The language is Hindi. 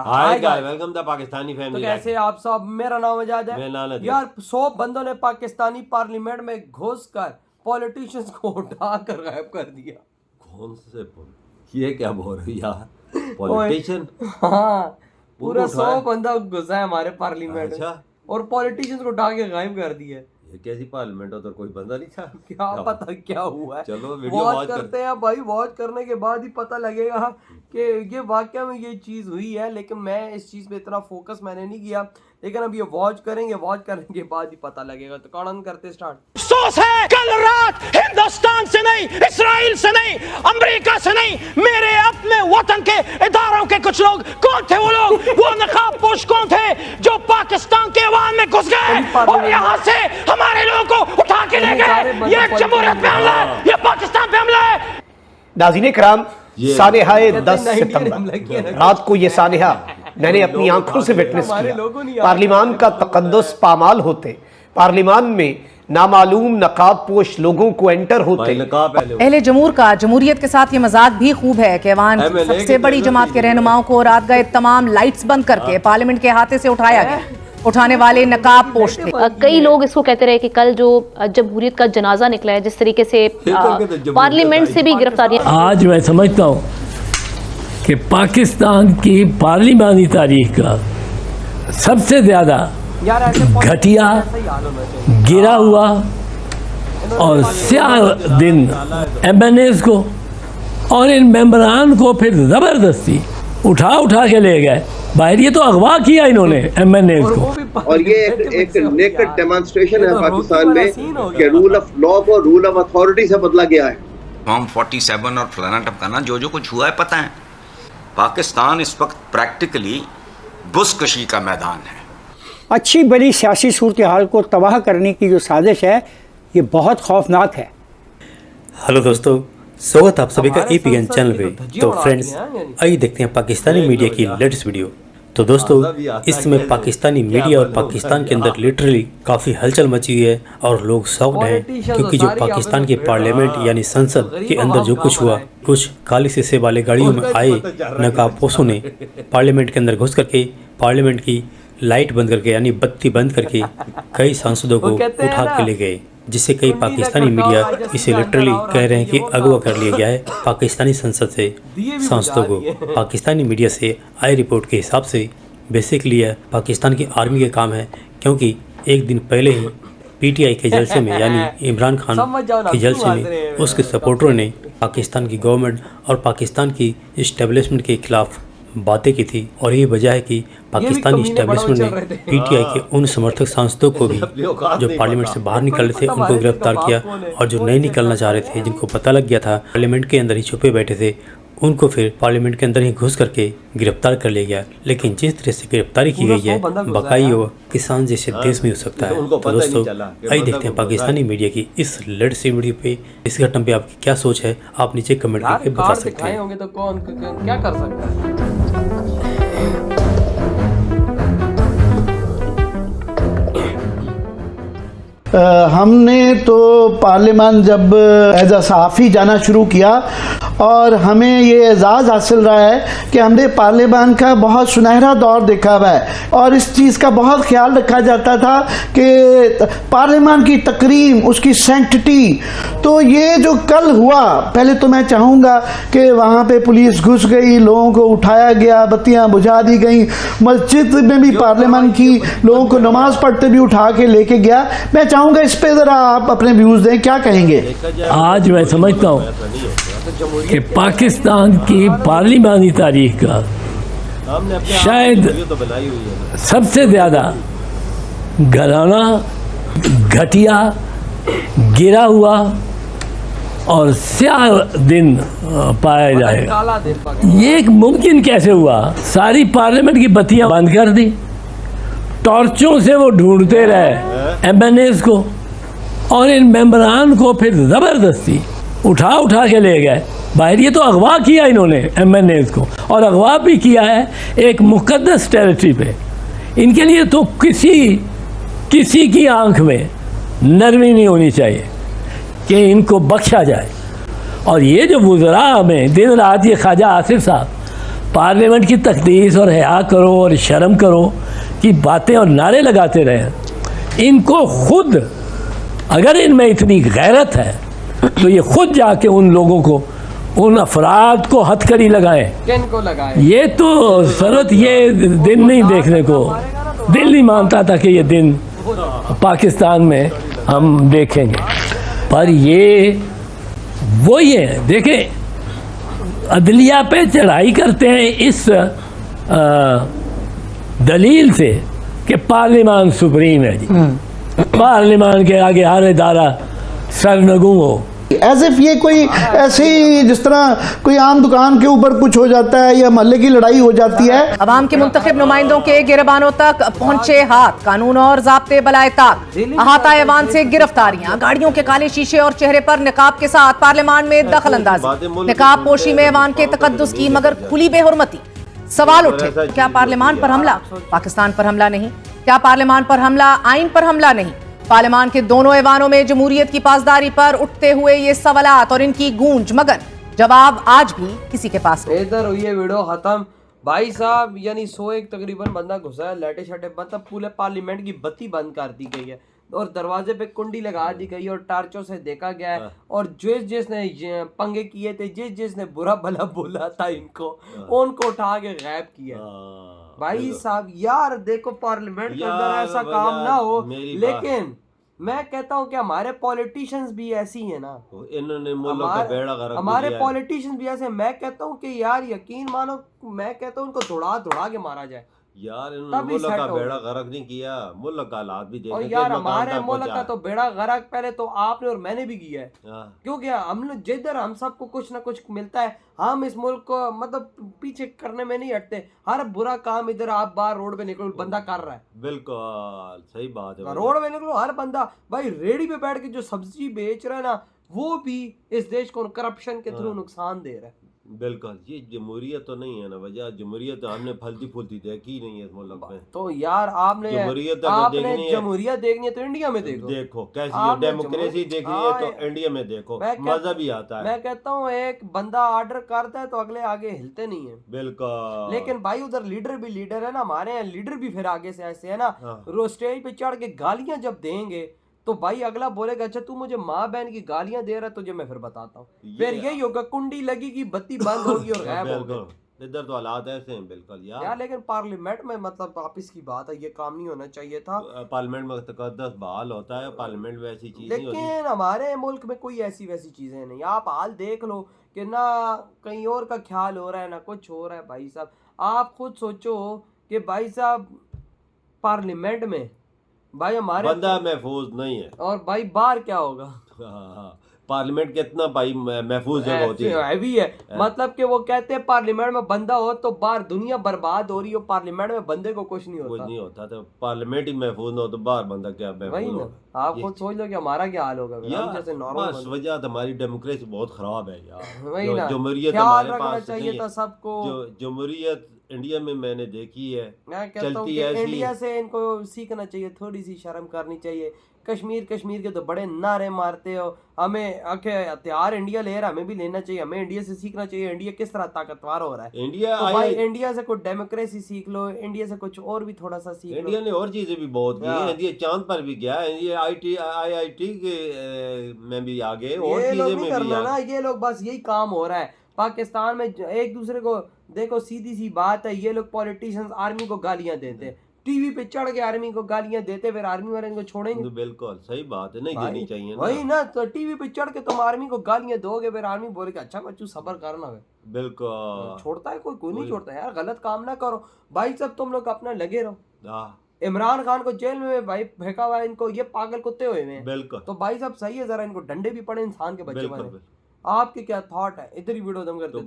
Hi guys, welcome the Pakistani family. तो कैसे आप सब? मेरा नाम आजाद है। यार 100 बंदों ने पाकिस्तानी पार्लियामेंट में घुसकर पॉलिटिशियंस को उठाकर गायब कर दिया। कौन से ये क्या बोल रही यार? पॉलिटिशियन? हाँ, पूरा 100 बंदा घुसा है हमारे पार्लियामेंट में और पॉलिटिशियंस को उठा के गायब कर दिया। ये कैसी पार्लियामेंट हो? तो कोई बंदा नहीं था क्या पता क्या हुआ है। चलो वीडियो वॉच करते हैं भाई। वॉच करने के बाद ही पता लगेगा कि ये वाकया में ये चीज हुई है, लेकिन मैं इस चीज पे इतना फोकस मैंने नहीं किया। लेकिन अब ये वॉच करेंगे, वॉच करने के बाद ही पता लगेगा। तो कौन करते स्टार्ट? अफसोस है कल रात हिंदुस्तान से नहीं, इस्राइल से नहीं, अमेरिका से नहीं, मेरे अपने वतन के इदारों के कुछ लोग, कौन थे वो लोग? वो नकाबपोश कौन थे जो पाकिस्तान के अवाम में घुस गए और यहाँ से हमारे लोगों को उठा के ले गए? ये जमहूरियत पे हमला है, ये पाकिस्तान पे हमला है। नाज़रीन कराम, सानेहाए 10 सितंबर रात को ये सानेहा मैंने अपनी आंखों से विटनेस किया। पार्लियामान का तकद्दुस पामाल होते, पार्लियामान में नामालूम नकाबपोश लोगों को एंटर होते। अहले जमूर का जमहूरियत के साथ ये मजाक भी खूब है कि अवान की सबसे बड़ी जमात के रहनुमाओं को रात गए तमाम लाइट्स बंद करके पार्लियामेंट के अहाते से उठाया गया। उठाने वाले नकाब पोश थे। कई लोग इसको कहते रहे कि कल जो जमहूरियत का जनाजा निकला है, जिस तरीके से पार्लियामेंट से भी गिरफ्तारियां। आज मैं समझता हूँ कि पाकिस्तान की पार्लियामानी तारीख का सबसे ज्यादा घटिया, गिरा हुआ और स्याह दिन MNAs को और इन मेंबरान को फिर जबरदस्ती उठा के ले गए बाहर। ये तो अगवा किया इन्होंने MNAs को। और ये एक नेकेड डेमोन्स्ट्रेशन है पाकिस्तान में कि रूल ऑफ लॉ को रूल ऑफ अथॉरिटी से बदला गया है। फॉर्म 47 और फलाना टपकाना जो कुछ हुआ है पता है। पाकिस्तान इस वक्त प्रैक्टिकली बुसकशी का मैदान है। अच्छी बड़ी सियासी सूरत हाल को तबाह करने की जो साजिश है, ये बहुत खौफनाक है। हेलो दोस्तों, स्वागत आप सभी का APN चैनल पे। तो फ्रेंड्स, आइए देखते हैं पाकिस्तानी मीडिया की लेटेस्ट वीडियो। तो दोस्तों, इस समय पाकिस्तानी मीडिया और पाकिस्तान के अंदर लिटरली काफ़ी हलचल मची हुई है और लोग शॉक्ड हैं, क्योंकि जो पाकिस्तान के पार्लियामेंट यानी संसद के अंदर जो कुछ हुआ, कुछ काली शीशे वाले गाड़ियों में आए नकाबपोशों ने पार्लियामेंट के अंदर घुस करके पार्लियामेंट की लाइट बंद करके यानी बत्ती बंद करके कई सांसदों को उठा के ले गए, जिससे कई पाकिस्तानी मीडिया इसे लिटरली कह रहे हैं कि अगवा कर लिया गया है पाकिस्तानी संसद से सांसदों को। पाकिस्तानी मीडिया से आई रिपोर्ट के हिसाब से बेसिकली यह पाकिस्तान की आर्मी का काम है, क्योंकि एक दिन पहले ही PTI के जलसे में यानी इमरान खान के जलसे में उसके सपोर्टरों ने पाकिस्तान की गवर्नमेंट और पाकिस्तान की इस्टेब्लिशमेंट के खिलाफ बातें की थी। और ये वजह है कि पाकिस्तानी इस्टेब्लिशमेंट ने PTI के उन समर्थक सांसदों को भी जो पार्लियामेंट से बाहर निकल रहे थे उनको गिरफ्तार किया, और जो नहीं निकलना चाह रहे थे, जिनको पता लग गया था पार्लियामेंट के अंदर ही छुपे बैठे थे, उनको फिर पार्लियामेंट के अंदर ही घुस करके गिरफ्तार कर लिया गया। लेकिन जिस तरह से गिरफ्तारी की गई है, बकाई हो किसान जैसे देश में हो सकता है। तो दोस्तों, आइए देखते हैं पाकिस्तानी मीडिया की इस लेटेस्ट वीडियो पे। इस घटना पे आपकी क्या सोच है, आप नीचे कमेंट करके बता सकते हैं। तो कौन क्या कर सकता है? हमने तो पार्लियामान जब एज अ सहाफ़ी जाना शुरू किया और हमें ये एजाज़ हासिल रहा है कि हमने पार्लियामान का बहुत सुनहरा दौर देखा हुआ है, और इस चीज़ का बहुत ख्याल रखा जाता था कि पार्लियामान की तकरीम, उसकी सेंक्टिटी। तो ये जो कल हुआ, पहले तो मैं चाहूँगा कि वहाँ पे पुलिस घुस गई, लोगों को उठाया गया, बत्तियाँ बुझा दी गई, मस्जिद में भी पार्लियामान की लोगों को नमाज़ पढ़ते भी उठा के लेके गया। मैं चाहूँगा इस पे ज़रा आप अपने व्यूज़ दें, क्या कहेंगे? आज मैं समझता हूँ कि पाकिस्तान की पार्लियामानी तारीख का शायद सबसे ज़्यादा घराना, घटिया, गिरा हुआ और स्याह दिन पाया जाएगा। ये एक मुमकिन कैसे हुआ? सारी पार्लियामेंट की बत्तियां बंद कर दी, टॉर्चों से वो ढूंढते रहे MNAs को, और इन मेंबरान को फिर ज़बरदस्ती उठा के ले गए बाहर। ये तो अगवा किया इन्होंने MNAs को, और अगवा भी किया है एक मुक़द्दस टेरिटरी पे। इनके लिए तो किसी की आंख में नरमी नहीं होनी चाहिए कि इनको बख्शा जाए। और ये जो वुज़रा में दिन रात ये ख्वाजा आसिफ साहब पार्लियामेंट की तकदीस और हया करो और शर्म करो कि बातें और नारे लगाते रहे। इनको खुद, अगर इनमें इतनी गैरत है तो ये खुद जाके उन लोगों को, उन अफराद को हथकड़ी लगाएं। किन को लगाएं? ये तो जरूरत, ये दिन नहीं देखने को, दिल नहीं मानता था कि ये दिन पाकिस्तान में हम देखेंगे। पर ये वही है, देखें, अदलिया पे चढ़ाई करते हैं इस दलील से कि पार्लियामान सुप्रीम है जी, पार्लियामान के आगे हर इदारा सरनगू हो। एज इफ ये कोई ऐसे ही, जिस तरह कोई आम दुकान के ऊपर कुछ हो जाता है या मोहल्ले की लड़ाई हो जाती है। अवाम के मुंतखब नुमाइंदों के गिरबानों तक पहुंचे हाथ, कानून और ज़ाब्ते बलाए ताक, अहाता ऐवान से गिरफ्तारियां, गाड़ियों के काले शीशे और चेहरे पर निकाब के साथ पार्लियामान में दखल अंदाजी, निकाब पोशी में ऐवान के तकद्दुस की मगर खुली बेहुरमती। सवाल उठे, क्या पार्लियामान पर हमला पाकिस्तान पर हमला नहीं? क्या पार्लियामान पर हमला आइन पर हमला नहीं? पार्लियामान के दोनों ऐवानों में जमहूरियत की पासदारी पर उठते हुए ये सवालात और इनकी गूंज, मगर जवाब आज भी किसी के पास नहीं। इधर हुई है वीडियो खत्म भाई साहब, यानी 101 तकरीबन बंदा घुसा है, लाइटें शाइटें, मतलब पूरे पार्लियामेंट की बत्ती बंद कर दी गई है और दरवाजे पे कुंडी लगा दी गई है और टार्चों से देखा गया है। और जिसने पंगे किए थे, जिसने बुरा भला बोला था इनको, उनको उठा के गायब किया। भाई साहब यार देखो, पार्लियामेंट के अंदर ऐसा काम ना हो, लेकिन मैं कहता हूँ कि हमारे पॉलिटिशियंस भी ऐसी है ना, इन्होंने मुल्क का बेड़ा गर्क हमारे पॉलिटिशियंस भी ऐसे। मैं कहता हूँ कि यार यकीन मानो, मैं कहता हूँ उनको दौड़ा के मारा जाए यार। इन्होंने मुल्क का बेड़ा गर्क नहीं किया, मुल्क का हालात भी देखे। और यार हमारे मुल्क का तो बेड़ा गर्क पहले तो आपने और मैंने भी किया है, क्योंकि हम लोग जिधर हम सबको कुछ ना कुछ मिलता है, हम इस मुल्क को मतलब पीछे करने में नहीं हटते। हर बुरा काम इधर आप बाहर रोड पे निकलो, बंदा कर रहा है। बिल्कुल सही बात है, रोड पे निकलो, हर बंदा भाई रेडी पे बैठ के जो सब्जी बेच रहा है ना, वो भी इस देश को करप्शन के थ्रू नुकसान दे रहा है। बिल्कुल, ये जमहूरियत तो नहीं है ना वजह, जमहूरियत हमने फलती फूलती देखी नहीं है इस मुल्क में। तो यार आपने जमहूरियत देखनी है तो इंडिया में देखो कैसी है, डेमोक्रेसी देखनी है तो इंडिया में देखो, मजा भी आता है। मैं कहता हूँ एक बंदा ऑर्डर करता है तो अगले आगे हिलते नहीं है। बिल्कुल, लेकिन भाई उधर लीडर भी लीडर है ना, हमारे यहाँ लीडर भी फिर आगे से ऐसे है ना, स्टेज पे चढ़ के गालियां जब देंगे तो भाई अगला बोलेगा अच्छा तू मुझे माँ बहन की गालियां दे रहा है, तुझे मैं फिर बताता हूँ। फिर यही होगा, कुंडी लगेगी, बत्ती बंद होगी और गायब होगी। इधर तो हालात ऐसे हैं। बिल्कुल यार लेकिन पार्लियामेंट में मतलब वापिस की बात है, ये काम नहीं होना चाहिए था। पार्लियामेंट में तकद्दुस बहाल होता है, पार्लियामेंट में ऐसी चीज नहीं होती। लेकिन हमारे मुल्क में कोई ऐसी वैसी चीजें नहीं। आप हाल देख लो कि ना कहीं और का ख्याल हो रहा है ना कुछ हो रहा है। भाई साहब आप खुद सोचो कि भाई साहब पार्लियामेंट में भाई हमारे बंदा महफूज नहीं है, और भाई बाहर क्या होगा। पार्लियामेंट कितना भाई महफूज जगह होती है, हैवी है। मतलब कि वो कहते हैं पार्लियामेंट में बंदा हो तो बाहर दुनिया बर्बाद हो रही हो, पार्लियामेंट में बंदे को कुछ नहीं होता। कुछ नहीं होता, तो पार्लियामेंट ही महफूज हो तो बाहर बंदा क्या महफूज होगा। आप खुद सोच लो कि हमारा क्या हाल होगा जैसे नॉर्मल। वजह हमारी डेमोक्रेसी बहुत खराब है यार, जमहूरियत हमारे पास चाहिए था सबको। जमहूरियत इंडिया में मैंने देखी है, मैं कहता हूँ कि इंडिया से इनको सीखना चाहिए, थोड़ी सी शर्म करनी चाहिए। कश्मीर के तो बड़े नारे मारते हो, हमें हथियार इंडिया ले रहा है, हमें भी लेना चाहिए, हमें इंडिया से सीखना चाहिए। इंडिया किस तरह ताकतवर हो रहा है, इंडिया से कुछ डेमोक्रेसी सीख लो, इंडिया से कुछ और भी थोड़ा सा सीख लो। इंडिया ने और चीजें भी बहुत की है, इंडिया चांद पर भी गया है, ये IIT के में भी आगे और चीजें में भी ना। ये लोग बस यही काम हो रहा है पाकिस्तान में, एक दूसरे को देखो। सीधी सी बात है, ये लोग पॉलिटिशियंस आर्मी को गालियां देते हैं, टीवी पे चढ़ के आर्मी को गालियां देते, फिर आर्मी वाले इनको छोड़ेंगे। बिल्कुल सही बात है, नहीं देनी चाहिए ना। वही ना, तो टीवी पे चढ़ के तुम आर्मी को गालियां दोगे, फिर आर्मी बोलेगा अच्छा बच्चू सब्र करना है। बिल्कुल, छोड़ता है कोई नहीं छोड़ता यार। गलत काम ना करो भाई साहब, तुम लोग अपना लगे रहो। इमरान खान को जेल में भाई फेंका हुआ है, इनको ये पागल कुत्ते हुए हैं। बिल्कुल, तो भाई साहब सही है, जरा इनको डंडे भी पड़े इंसान के बच्चे। आपके क्या थॉट है? इधर ही वीडियो दम करते